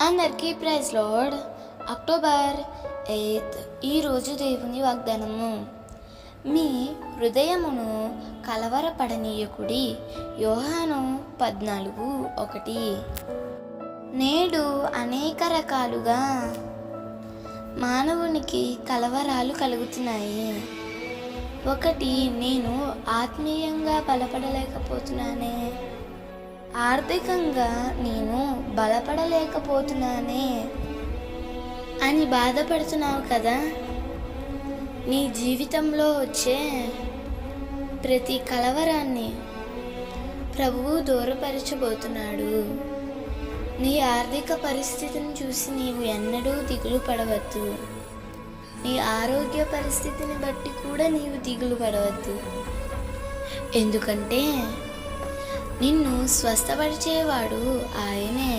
అందరికీ praise lord. October 8 ఈరోజు దేవుని వాగ్దానము. మీ హృదయమును కలవరపడనీయకుడి. యోహాను 14:1. నేడు అనేక రకాలుగా మానవునికి కలవరాలు కలుగుతున్నాయి. ఒకటి, నేను ఆత్మీయంగా బలపడలేకపోతున్నానే, ఆర్థికంగా నేను బలపడలేకపోతున్నానే అని బాధపడుతున్నావు కదా. నీ జీవితంలో వచ్చే ప్రతి కలవరాన్ని ప్రభువు దూరపరచబోతున్నాడు. నీ ఆర్థిక పరిస్థితిని చూసి నీవు ఎన్నడూ దిగులు పడవద్దు. నీ ఆరోగ్య పరిస్థితిని బట్టి కూడా నీవు దిగులు పడవద్దు. ఎందుకంటే నిన్ను స్వస్థపరిచేవాడు ఆయనే,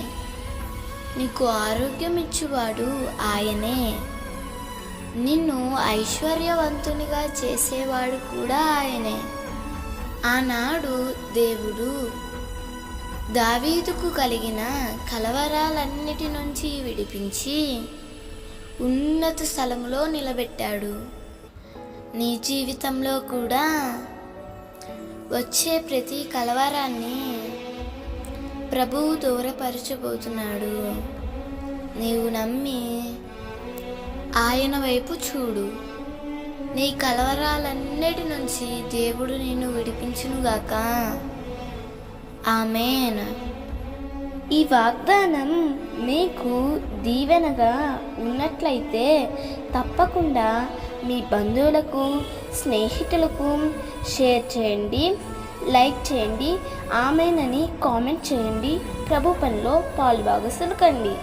నీకు ఆరోగ్యం ఇచ్చేవాడు ఆయనే, నిన్ను ఐశ్వర్యవంతునిగా చేసేవాడు కూడా ఆయనే. ఆనాడు దేవుడు దావీదుకు కలిగిన కలవరాలన్నిటి నుంచి విడిపించి ఉన్నత స్థలములో నిలబెట్టాడు. నీ జీవితంలో కూడా వచ్చే ప్రతి కలవరాన్ని ప్రభువు దూరపరచబోతున్నాడు. నీవు నమ్మి ఆయన వైపు చూడు. నీ కలవరాలన్నిటి నుంచి దేవుడు నిన్ను విడిపించునుగాక. ఆమేన్. ఈ వాగ్దానం మీకు దీవెనగా ఉన్నట్లయితే తప్పకుండా మీ బంధువులకు, స్నేహితులకు షేర్ చేయండి, లైక్ చేయండి, ఆమేన్ అని కామెంట్ చేయండి. ప్రభు పనిలో పాలుభాగస్తులు కండి.